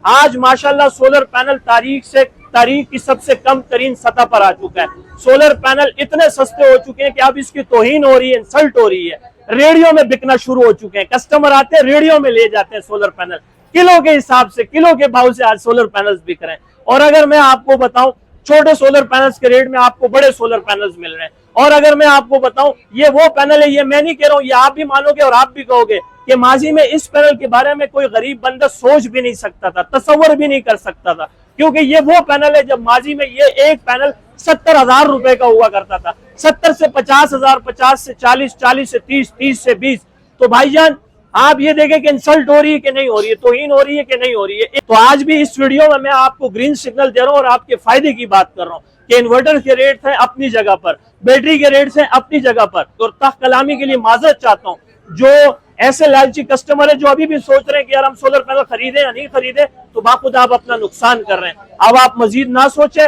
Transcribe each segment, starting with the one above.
आज माशाल्लाह solar panel तारीख की सबसे कम तरीन सतह पर आ चुका है। सोलर पैनल इतने सस्ते हो चुके हैं कि अब इसकी तौहीन हो रही है, इंसल्ट हो रही है। रेडियो में बिकना शुरू हो चुके हैं, कस्टमर आते हैं रेडियो में ले जाते हैं सोलर पैनल, किलो के हिसाब से, किलो के भाव से आज सोलर पैनल्स बिक रहे हैं। और अगर मैं आपको बताऊं, छोटे सोलर पैनल्स के रेट में आपको बड़े सोलर पैनल्स मिल रहे हैं। और अगर मैं आपको बताऊं, ये वो पैनल है, ये मैं नहीं कह रहा हूं, ये आप भी मानोगे और आप भी कहोगे कि माजी में इस पैनल के बारे में कोई गरीब बंदा सोच भी नहीं सकता था, तस्वर भी नहीं कर सकता था, क्योंकि ये वो पैनल है जब माजी में ये एक पैनल 70,000 रुपए का हुआ करता था, 70 से 50,000, 50 से 40, 40 से 30, 30 से 20। तो भाईजान आप ये देखें कि इंसल्ट हो रही है कि नहीं हो रही है, तौहीन हो रही है कि नहीं हो रही है। तो आज भी इस वीडियो में मैं आपको ग्रीन सिग्नल दे रहा हूं और आपके फायदे की बात कर रहा हूं कि इन्वर्टर के रेट है अपनी जगह पर, बैटरी के रेट है अपनी जगह पर। और तख कलामी के लिए माजरत चाहता हूं जो ऐसे लालची कस्टमर है जो अभी भी सोच रहे हैं कि यार हम सोलर पैनल खरीदे या नहीं खरीदे, तो बाखुद आप अपना नुकसान कर रहे हैं। अब आप मजीद ना सोचे,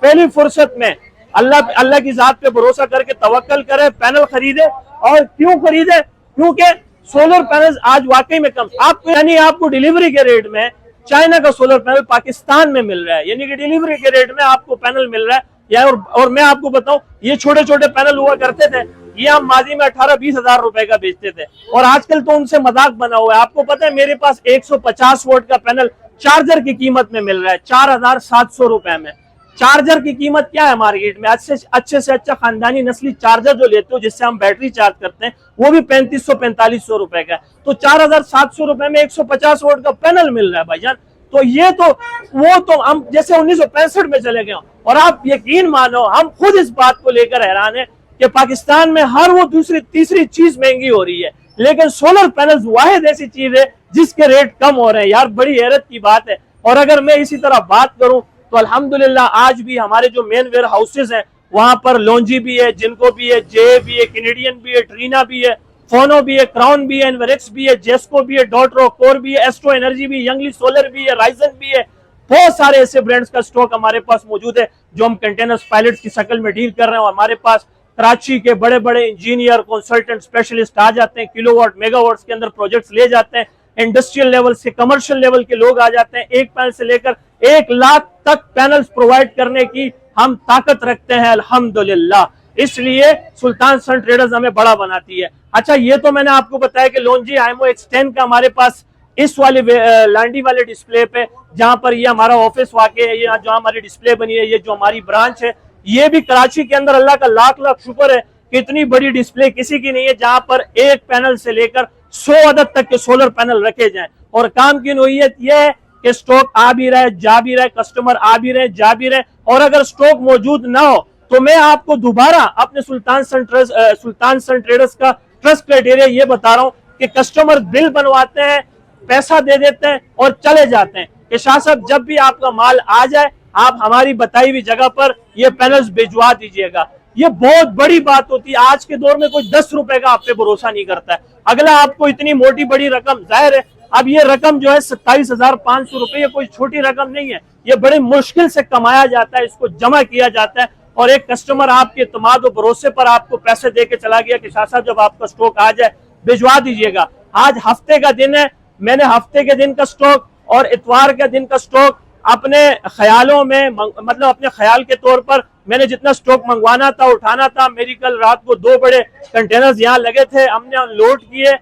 पहली फुर्सत में अल्लाह की जात पे भरोसा करके तवक्कल करें, पैनल खरीदे। और क्यों खरीदे? क्योंकि सोलर पैनल आज वाकई में कम, आपको यानी आपको डिलीवरी के रेट में चाइना का सोलर पैनल पाकिस्तान में मिल रहा है, यानी कि डिलीवरी के रेट में आपको पैनल मिल रहा है। या और मैं आपको बताऊं, ये छोटे छोटे पैनल हुआ करते थे, ये हम माजी में 18-20 हजार रुपए का बेचते थे, और आजकल तो उनसे मजाक बना हुआ है। आपको पता है मेरे पास 150 वोट का पैनल चार्जर की कीमत में मिल रहा है 4,700 रुपए में। चार्जर की कीमत क्या है मार्केट में? अच्छे से अच्छा खानदानी नस्ली चार्जर जो लेते हो जिससे हम बैटरी चार्ज करते हैं, वो भी 3500-4500 रुपए का है। तो 4,700 रुपए में 150 वोट का पैनल मिल रहा है भाईजान। तो ये तो वो तो हम जैसे 1965 में चले गए। और आप यकीन मानो, हम खुद इस बात को लेकर हैरान है कि पाकिस्तान में हर वो दूसरी तीसरी चीज महंगी हो रही है, लेकिन सोलर पैनल्स वाहिद ऐसी चीज है जिसके रेट कम हो रहे हैं। यार बड़ी हैरत की बात है। और अगर मैं इसी तरह बात करूं तो अल्हम्दुलिल्लाह आज भी हमारे जो मेन वेयर हाउसेज हैं वहां पर लॉन्जी भी है, जिनको भी है, जे भी है, कैनेडियन भी है, ट्रीना भी है, फोनो भी है, क्राउन भी है, इन्वेरेक्स भी है, जेस्को भी है, डॉटरो कोर भी है, एस्ट्रो एनर्जी भी, यंगली सोलर भी है, राइजन भी है। बहुत सारे ऐसे ब्रांड्स का स्टॉक हमारे पास मौजूद है जो हम कंटेनर्स पायलट्स की शक्ल में डील कर रहे हैं। और हमारे पास कराची के बड़े बड़े इंजीनियर, कंसल्टेंट, स्पेशलिस्ट आ जाते हैं, किलोवाट मेगावाट्स के अंदर प्रोजेक्ट्स ले जाते हैं, इंडस्ट्रियल लेवल से कमर्शियल लेवल के लोग आ जाते हैं। एक पैनल से लेकर 1 लाख तक पैनल्स प्रोवाइड करने की हम ताकत रखते हैं अल्हम्दुलिल्लाह। इसलिए सुल्तान सन ट्रेडर्स हमें बड़ा बनाती है। अच्छा, ये तो मैंने आपको बताया कि लॉन्जी आईएमओ X10 का हमारे पास इस वाले लांडी वाले डिस्प्ले पे, जहां पर ये हमारा ऑफिस वाकई है, ये जो हमारी डिस्प्ले बनी है, ये जो हमारी ब्रांच है, ये भी कराची के अंदर अल्लाह का लाख लाख शुक्र है कि इतनी बड़ी डिस्प्ले किसी की नहीं है जहां पर एक पैनल से लेकर 100 अदद तक के सोलर पैनल रखे जाएं। और काम की नोयत यह है कि स्टॉक आ भी रहा है, जा भी रहा है, कस्टमर आ भी रहे, जा भी रहे। और अगर स्टॉक मौजूद ना हो तो मैं आपको दोबारा अपने सुल्तान सन ट्रेडर्स का ट्रस्ट क्राइटेरिया ये बता रहा हूं कि कस्टमर बिल बनवाते हैं, पैसा दे देते हैं और चले जाते हैं कि शाह साहब जब भी आपका माल आ जाए आप हमारी बताई हुई जगह पर ये पैनल्स भिजवा दीजिएगा। ये बहुत बड़ी बात होती है। आज के दौर में कोई 10 रुपए का आप पे भरोसा नहीं करता है, अगला आपको इतनी मोटी बड़ी रकम, जाहिर है अब ये रकम जो है 27,500 रुपए, ये कोई छोटी रकम नहीं है, ये बड़ी मुश्किल से कमाया जाता है, इसको जमा किया जाता है। और एक कस्टमर आपके इत्मीनान और भरोसे पर आपको पैसे दे के चला गया कि शाह साहब जब आपका स्टॉक आ जाए भिजवा दीजिएगा। आज हफ्ते का दिन है, मैंने हफ्ते के दिन का स्टॉक और इतवार के दिन का स्टॉक अपने ख्यालों में, मतलब अपने ख्याल के तौर पर मैंने जितना स्टॉक मंगवाना था, उठाना था, मेरी कल रात को 2 बड़े कंटेनर्स यहाँ लगे थे, हमने अनलोड किए।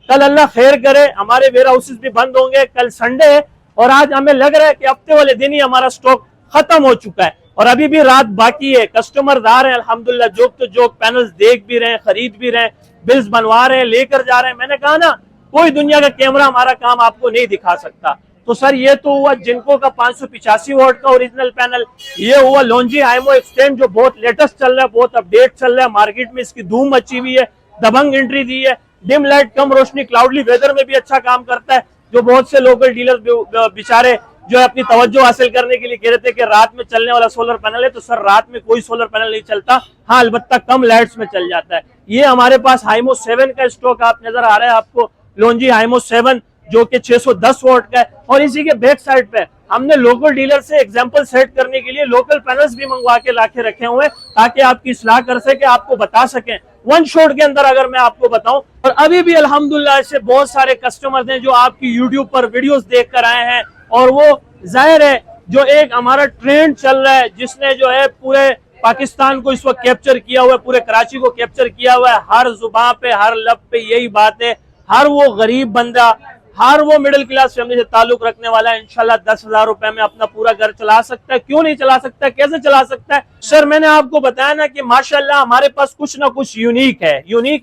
कल अल्लाह खैर करे हमारे वेयर हाउसेस भी बंद होंगे, कल संडे है और आज हमें लग रहा है कि हफ्ते वाले दिन ही हमारा स्टॉक खत्म हो चुका है और अभी भी रात बाकी है। कस्टमर आ रहे हैं अल्हम्दुलिल्लाह, जोक तो जोक पैनल्स देख भी रहे हैं, खरीद भी रहे हैं, बिल्स बनवा रहे हैं, लेकर जा रहे हैं। मैंने कहा ना, कोई दुनिया का कैमरा हमारा काम आपको नहीं दिखा सकता। तो सर ये तो हुआ जिनको का 585 वोट का ओरिजिनल पैनल, ये हुआ लॉन्जी आईएमओ X10 जो बहुत लेटेस्ट चल रहा है, बहुत अपडेट चल रहा है, मार्केट में इसकी धूम मची हुई है, दबंग एंट्री दी है, डिम लाइट कम रोशनी क्लाउडली वेदर में भी अच्छा काम करता है। जो बहुत से लोकल डीलर बेचारे जो है अपनी तवज्जो हासिल करने के लिए कह रहे थे कि रात में चलने वाला सोलर पैनल है, तो सर रात में कोई सोलर पैनल नहीं चलता, हाँ अलबत्ता कम लाइट्स में चल जाता है। ये हमारे पास आईएमओ 7 का स्टॉक आप नजर आ रहा है आपको, लॉन्जी आईएमओ 7 जो कि 610 वोट का है। और इसी के बैक साइड पे हमने लोकल डीलर से एग्जांपल सेट करने के लिए लोकल पैनल्स भी मंगवा के लाके रखे हुए हैं ताकि आपकी इस्लाह कर सके, आपको बता सकें वन शॉट के अंदर। अगर मैं आपको बताऊं, और अभी भी अल्हम्दुलिल्लाह ऐसे बहुत सारे कस्टमर्स हैं जो आपकी यूट्यूब पर वीडियोस देख कर आए हैं, और वो जाहिर है जो एक हमारा ट्रेंड चल रहा है, जिसने जो है पूरे पाकिस्तान को इस वक्त कैप्चर किया हुआ है, पूरे कराची को कैप्चर किया हुआ है। हर जुबान पे, हर लब पे यही बात है। हर वो गरीब बंदा, हर वो मिडिल क्लास फैमिली से ताल्लुक रखने वाला है इंशाल्लाह 10,000 रुपए में अपना पूरा घर चला सकता है। क्यों नहीं चला सकता, कैसे चला सकता है? सर मैंने आपको बताया ना कि माशाल्लाह हमारे पास कुछ ना कुछ यूनिक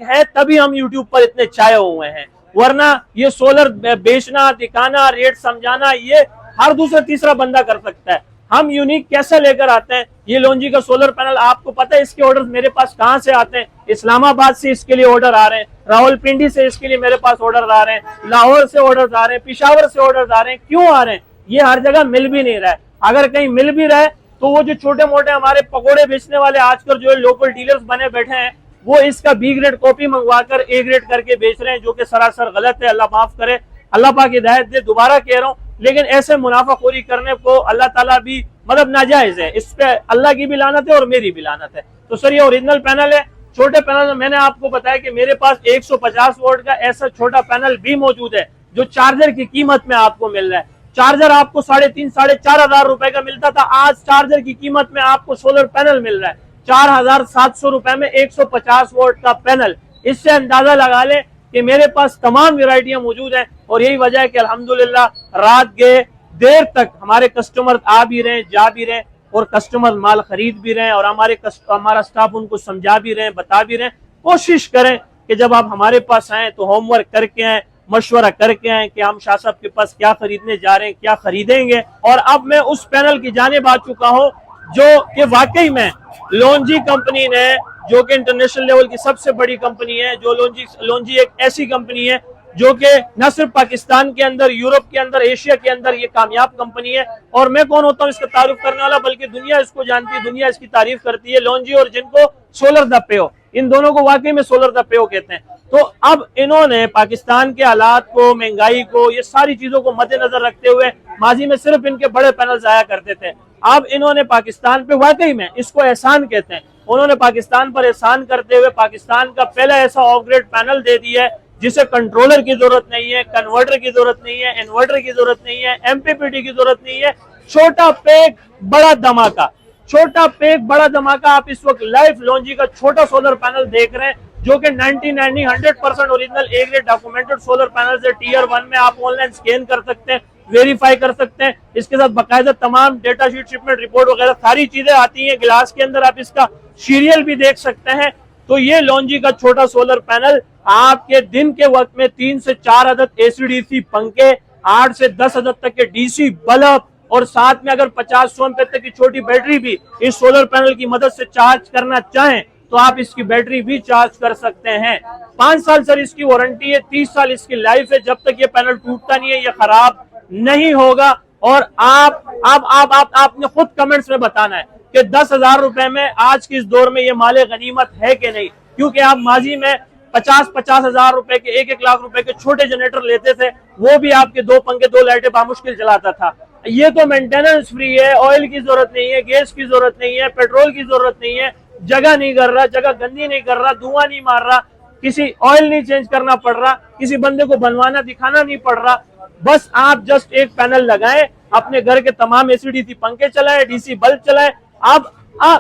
है तभी हम यूट्यूब पर इतने छाए हुए हैं। वरना ये सोलर बेचना, दिखाना, रेट समझाना, ये हर दूसरा तीसरा बंदा कर सकता है। हम यूनिक कैसे लेकर आते हैं? ये लोंजी का सोलर पैनल, आपको पता है इसके ऑर्डर मेरे पास कहां से आते हैं? इस्लामाबाद से इसके लिए ऑर्डर आ रहे हैं, रावलपिंडी से इसके लिए मेरे पास ऑर्डर आ रहे हैं, लाहौर से ऑर्डर आ रहे हैं, पिशावर से ऑर्डर आ रहे हैं। क्यों आ रहे हैं? ये हर जगह मिल भी नहीं रहा है। अगर कहीं मिल भी रहा है तो वो जो छोटे मोटे हमारे पकौड़े बेचने वाले आजकल जो लोकल डीलर्स बने बैठे हैं, वो इसका बी ग्रेड कॉपी मंगवाकर ए ग्रेड करके बेच रहे हैं, जो कि सरासर गलत है। अल्लाह माफ करे, अल्लाह पाक हिदायत दे। दोबारा कह रहा हूँ, लेकिन ऐसे मुनाफाखोरी करने को अल्लाह ताला भी मतलब नाजायज है। इस पे अल्लाह की भी लानत है और मेरी भी लानत है। तो सर ये ओरिजिनल पैनल है। छोटे पैनल में मैंने आपको बताया कि मेरे पास 150 वोल्ट का ऐसा छोटा पैनल भी मौजूद है, जो चार्जर की कीमत में आपको मिल रहा है। चार्जर आपको 3,500 साढ़े 4,000 रुपए का मिलता था, आज चार्जर की कीमत में आपको सोलर पैनल मिल रहा है 4,700 रुपए में 150 वोल्ट का पैनल। इससे अंदाजा लगा ले कि मेरे पास तमाम वेराइटियां मौजूद हैं। और यही वजह है कि अल्हम्दुलिल्लाह रात के देर तक हमारे कस्टमर आ भी रहे, जा भी रहे, और कस्टमर माल खरीद भी रहे, और हमारा स्टाफ उनको समझा भी रहे, बता भी रहे। कोशिश करें कि जब आप हमारे पास आए तो होमवर्क करके आए, मशवरा करके आए कि हम शाह साहब के पास क्या खरीदने जा रहे हैं, क्या खरीदेंगे। और अब मैं उस पैनल की जानिब आ चुका हूं जो कि वाकई में लोंजी कंपनी ने, जो कि इंटरनेशनल लेवल की सबसे बड़ी कंपनी है, जो लोंजी एक ऐसी कंपनी है जो कि न सिर्फ पाकिस्तान के अंदर, यूरोप के अंदर, एशिया के अंदर ये कामयाब कंपनी है। और मैं कौन होता हूँ इसका तारीफ करने वाला, बल्कि दुनिया इसको जानती है, दुनिया इसकी तारीफ करती है। लोंजी और जिनको सोलर द पेओ, इन दोनों को वाकई में सोलर द पेओ कहते हैं। तो अब इन्होंने पाकिस्तान के हालात को, महंगाई को, ये सारी चीजों को मद्देनजर रखते हुए, माजी में सिर्फ इनके बड़े पैनल आया करते थे, अब इन्होंने पाकिस्तान पे, वाकई में इसको एहसान कहते हैं, उन्होंने पाकिस्तान पर एहसान करते हुए पाकिस्तान का पहला ऐसा ऑफग्रेड पैनल दे दिया है जिसे कंट्रोलर की जरूरत नहीं है, कन्वर्टर की जरूरत नहीं है, इन्वर्टर की जरूरत नहीं है, एमपीपीटी की जरूरत नहीं है। छोटा पैक बड़ा धमाका, छोटा पैक बड़ा धमाका। आप इस वक्त लाइव लोंजी का छोटा सोलर पैनल देख रहे हैं, जो कि 100% original A grade documented solar panel है। टियर 1 में आप ऑनलाइन स्कैन कर सकते हैं, वेरीफाई कर सकते हैं। इसके साथ बाकायदा तमाम डेटा शीट, शिपमेंट रिपोर्ट वगैरह सारी चीजें आती हैं। गिलास के अंदर आप इसका सीरियल भी देख सकते हैं। तो ये लोंजी का छोटा सोलर पैनल आपके दिन के वक्त में 3 से 4 अदद एसीडीसी पंखे, 8 से 10 अदद तक के डीसी बल्ब, और साथ में अगर 50-100 एम्पीयर तक की छोटी बैटरी भी इस सोलर पैनल की मदद से चार्ज करना चाहें तो आप इसकी बैटरी भी चार्ज कर सकते हैं। 5 साल सर इसकी वारंटी है, 30 साल इसकी लाइफ है। जब तक ये पैनल टूटता नहीं है, ये खराब नहीं होगा। और आपने खुद कमेंट्स में बताना है कि 10,000 रुपए में आज के इस दौर में ये माले गनीमत है कि नहीं, क्योंकि आप माजी में 50-50 हजार रुपए के, 1-1 लाख रुपए के छोटे जनरेटर लेते थे, वो भी आपके 2 पंखे 2 लाइटें बामुश्किल चलाता था। ये तो मेंटेनेंस फ्री है, ऑयल की जरूरत नहीं है, गैस की जरूरत नहीं है, पेट्रोल की जरूरत नहीं है, जगह नहीं कर रहा, जगह गंदी नहीं कर रहा, धुआं नहीं मार रहा, किसी ऑयल नहीं चेंज करना पड़ रहा, किसी बंदे को बनवाना दिखाना नहीं पड़ रहा। बस आप जस्ट एक पैनल लगाएं, अपने घर के तमाम एसीडीसी पंखे चलाएं, डीसी बल्ब चलाएं। अब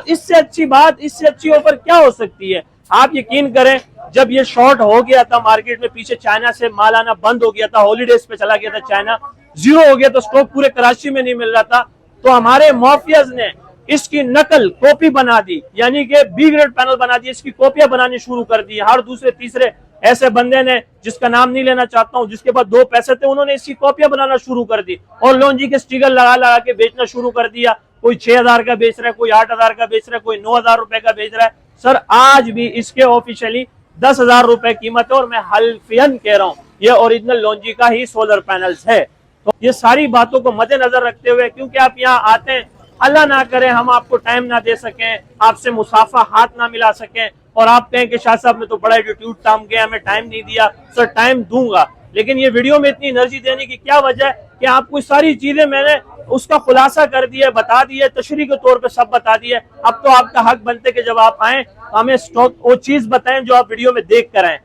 इससे अच्छी बात, इससे अच्छी ऑफर क्या हो सकती है? आप यकीन करें, जब ये शॉर्ट हो गया था मार्केट में, पीछे चाइना से माल आना बंद हो गया था, हॉलीडेज पे चला गया था चाइना, जीरो हो गया था, स्टॉक पूरे कराची में नहीं मिल रहा था, तो हमारे माफियाज ने इसकी नकल कॉपी बना दी, यानी कि बी ग्रेड पैनल बना दी, इसकी कॉपियां बनानी शुरू कर दी। हर दूसरे तीसरे ऐसे बंदे ने, जिसका नाम नहीं लेना चाहता हूं, जिसके पास 2 पैसे थे, उन्होंने इसकी कॉपियां बनाना शुरू कर दी और लोंजी के स्टिकर लगा लगा के बेचना शुरू कर दिया। कोई 6,000 का बेच रहा है, कोई 8,000 का बेच रहा है, कोई 9,000 रुपए का बेच रहा है। सर आज भी इसके ऑफिशियली 10,000 रुपए कीमत है, और मैं हल्फियन कह रहा हूं ये ओरिजिनल लोंजी का ही सोलर पैनल्स है। तो ये सारी बातों को मद्देनजर रखते हुए, क्योंकि आप यहाँ आते हैं, अल्लाह ना करे हम आपको टाइम ना दे सकें, आपसे मुसाफा हाथ ना मिला सकें, और आप कहें कि शाह साहब ने तो बड़ा एटीट्यूड काम किया, हमें टाइम नहीं दिया। सर टाइम दूंगा, लेकिन ये वीडियो में इतनी एनर्जी देने की क्या वजह है कि आपको सारी चीजें मैंने उसका खुलासा कर दिया, बता दिया, तशरीह के तौर पे सब बता दिया। अब तो आपका हक बनते कि जब आप आए हमें स्टॉक वो चीज बताएं जो आप वीडियो में देख कर आए।